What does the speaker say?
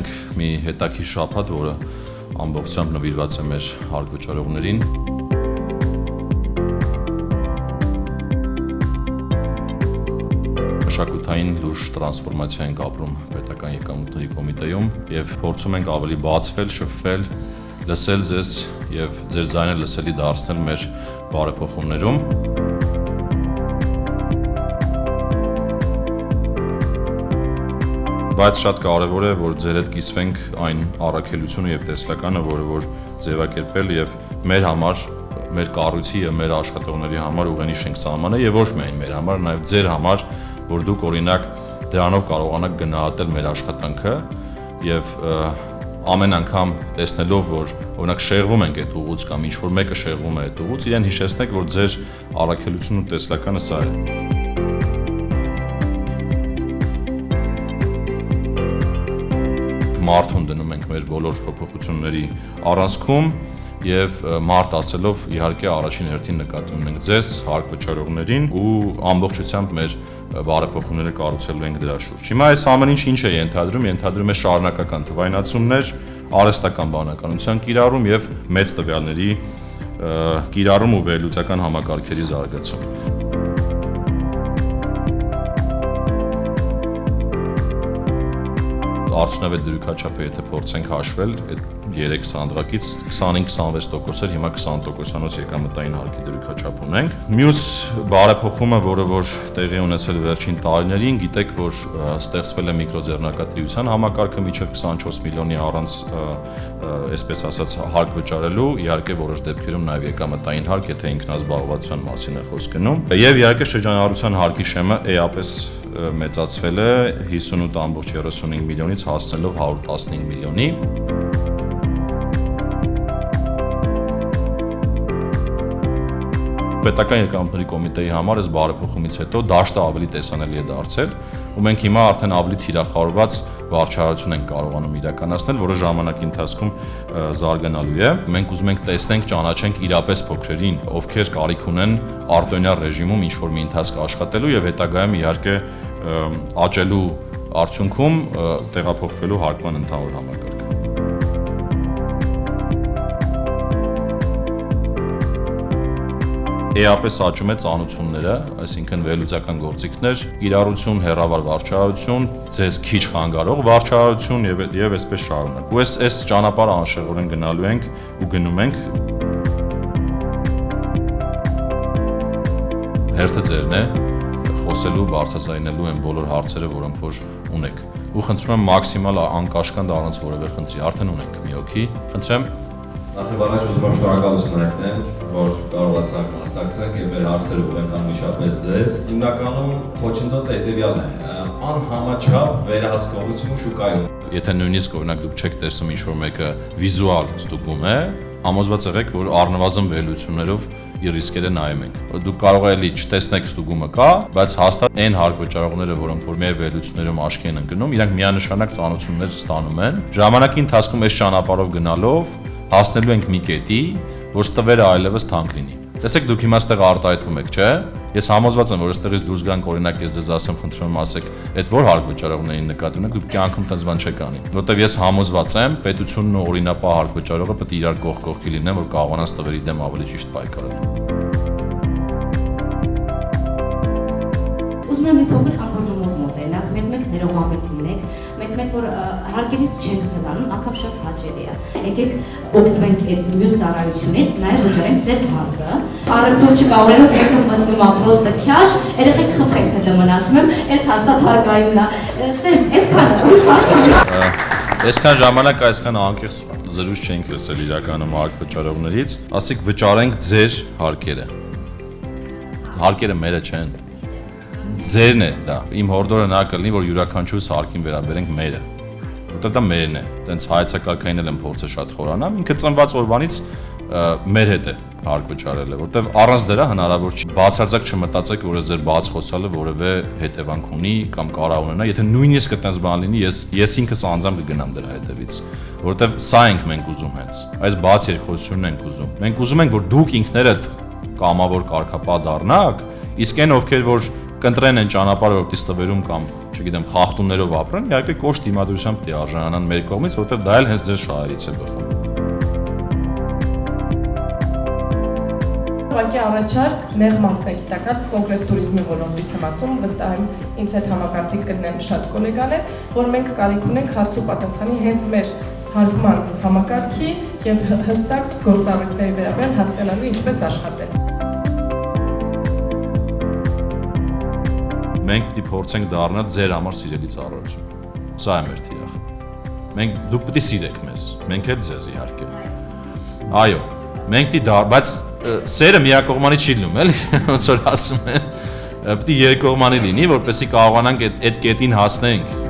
ունենք մի հետաքրքիր շաբաթ, որը ամբողջությամբ նվիրված է մեր հարկ վճարողներին։ Մշակութային լուրջ տրանսֆորմացիա ենք ապրում պետական եկամուտների կոմիտեում եւ փորձում ենք ավելի բացվել, շփվել, լսել ձեզ եւ ձեր ձայնը լսելի դարձնել մեր բարեփոխումներում։ Բայց շատ կարևոր է, որ ձեր հետ կիսվենք այն առաքելությունը եւ տեսլականը, որը որ ձևակերպել եւ մեր համար, մեր կառույցի եւ մեր աշխատողների համար ուղենիշ ենք սահմանել եւ ոչ միայն մեր համար, նաեւ ձեր համար, որ դուք օրինակ դրանով կարողանաք գնահատել մեր աշխատանքը եւ ամեն անգամ տեսնելով, որ օրինակ շեղվում ենք այդ ուղուց կամ ինչ որ մեկը շեղվում է այդ ուղուց, իրեն հիշեցնեք, որ ձեր առաքելությունն ու տեսլականը սա է։ Մարդուն դնում ենք մեր բոլոր փոփոխությունների առանցքում եւ մարդ ասելով իհարկե առաջին հերթին նկատի ունենք ձեզ, հարկ վճարողներին ու ամբողջությամբ մեր բարեփոխումները կառուցելու ենք դրա շուրջ։ Հիմա այս ամեն ինչ է ենթադրում է շարունակական թվայնացումներ, արհեստական բանականության կիրառում եւ մեծ տվյալների կիրառում ու վերլուծական համակարգերի զարգացում։ Արդյունավետ դրույքաչափը, եթե փորձենք հաշվել, այդ 3 սանդղակից 25-26% էր, հիմա 20%-անոց եկամտային հարկի դրույքաչափ ունենք։ Մյուս բարեփոխումը, որը որ տեղի ունեցել վերջին տարիներին, գիտեք, որ ստեղծվել է միկրոձեռնարկատիրության համակարգը մինչև 24 միլիոնի առանց, այսպես ասած, հարկ վճարելու, իհարկե որոշ դեպքերում նաև եկամտային հարկ, եթե ինքնազբաղվածության մասին է խոսք գնում։ Եվ իհարկե շրջանառության հարկի շեմը էապես մեծացվել է 58.35 միլիոնից հասնելով 115 միլիոնի։ Պետական եկամուտների կոմիտեի համար այս բարեփոխումից հետո դաշտը ավելի տեսանելի է դարձել ու մենք հիմա արդեն ավելի թիրախավորված վարչարություն ենք կարողանում իրականացնել, որը ժամանակի ընթացքում զարգանալու է։ Մենք ուզում ենք տեսնենք, ճանաչենք իրապես փոքրերին, ովքեր կարիք ունեն արտոնյալ ռեժիմում ինչ-որ մի ընթացք աշխատելու եւ հետագայում իհարկե աճելու արդյունքում տեղափոխվելու հարկման ընդհանուր համակարգ։ Էապես աճում է ծանոթությունները, այսինքն վերլուծական գործիքներ, կիրառություն, հեռավար վարչարություն, ձեզ քիչ խանգարող վարչարություն եւ այսպես շարունակ։ Ու այս ճանապարհը անշեղորեն գնալու ենք ու գնում ենք։ Հերթը ձերն է, խոսելու, բարձրաձայնելու են բոլոր հարցերը, որոնք որ ունեք։ Ու խնդրում եմ մաքսիմալ անկաշկանդ առանց որևէ խնդրի, արդեն ունենք մի հոգի, խնդրեմ։ Նախ առաջ ուզում եմ շնորհակալություն հայտնել, որ կարողացանք մասնակցենք եւ մեր հարցերը ունենք անմիջապես ձեզ։ Հիմնականում խոչընդոտը հետեւյալն է՝ անհամաչափ վերահսկողություն շուկայում։ Եթե նույնիսկ օրինակ դուք չեք տեսնում ինչ-որ մեկը վիզուալ ստուգում է, համոզված եղեք, որ առնվազն վերլուծություններով իր ռիսկերը նայում ենք։ Դուք կարող եք չտեսնեք ստուգումը կա, բայց հաստատ այն հարկ վճարողները, որոնք որ մեր վերլուծություններում աչքի են ընկնում, իրանք միանշանակ ծանոթություններ ստանում են։ Ժամանակի ընթացքում այս ճանապարհով գնալով հասնելու ենք մի կետի, որ ստվերը այլևս թանկ լինի։ Տեսեք, դուք հիմա ստեղ արտահայտվում եք, չէ՞։ Ես համոզված եմ, որ այստեղից դուրս գանք, օրինակ ես ձեզ ասեմ, խնդրում եմ ասեք, այդ որ հարկ վճարողներին նկատի ունեք, դուք կյանքում տես բան չեք անի։ Որտեվ ես համոզված եմ, պետությունն ու օրինապահ հարկ վճարողը պետք է իրար կողք կողքի լինեն, որ կարողանան ստվերի դեմ ավելի ճիշտ պայքարել։ Ուզում եմ մի փոքր ակորդիոնով մոտենալ, մեկ ներողամիտ լինեք, մեկ որ հարկերից չենք սլանում, ակապ շատ հաճելի է։ Եկեք օգտվենք այդ մյուս ծառայությունից, նաև վճարենք ձեր հարկը։ Առևտուր չկա, օրինակ մեկը մտնում է պրոստը քյաշ, երեխեք խփենք ՀԴՄ-ն, ասում եմ, այս հաստատ հարկայինն է։ Սենց այդքան ուրիշ բան չի։ Այսքան ժամանակ այսքան անկեղծ զրույց չենք լսել իրականում հարկ վճարողներից, ասիկ վճարենք ձեր հարկերը։ Հարկերը մերը չեն։ Ձերն է դա։ Իմ հորդորը նա կլինի, որ յուրաքանչյուր հարկին վերաբերենք մերը։ Որտեղ դա մերն է։ Տենց հայեցակարգային էլ եմ փորձը շատ խորանամ, ինքը ծնված օրվանից մեր հետ է հարկ վճարելը, որտեղ առանց դրա հնարավոր չի։ Բացարձակ չմտածեք, որ ձեր բաց խոսալը որևէ հետևանք ունի կամ կարող ունենա, եթե նույնիսկ այդպես բան լինի, ես ինքս անձամբ կգնամ դրա հետևից, որտեղ սա ենք մենք ուզում հենց։ Այս բաց երկխոսությունն ենք ուզում։ Մենք ուզում ենք, որ դուք ինքներդ կամավոր կարգապահ դառնաք, իսկ այն ովքեր որ կընտրեն այն ճանապարհը, որ դիստվերում կամ, չգիտեմ, խախտումներով ապրեն, իհարկե կոշտ դիմադրությամբ դի արժանանան մեր կողմից, որովհետև դա էլ հենց ձեր շահերից է բխում։ Ուղղակի առաջարկ նեղ մասնագիտական կոնկրետ туриզմի ոլորտից եմ ասում, վստահ եմ ինձ հետ համակարծիք կգտնեն շատ գոլեգաներ, որ մենք կարիք ունենք հարց ու պատասխանի հենց մեր հարգման համակարգի եւ հստակ գործառույթների վերաբերյալ հասկանալու ինչպես աշխատել։ Մենք պիտի փորձենք դառնալ ձեր համար սիրելի ծառայություն։ Սա է մեր թիրախը։ Դուք պիտի սիրեք մեզ, մենք էլ ձեզ իհարկե։ Այո, մենք պիտի բայց սերը միակողմանի չի լինում, էլի, ոնց որ ասում են, պիտի երկկողմանի լինի, որպեսզի կարողանանք այդ կետին հասնենք։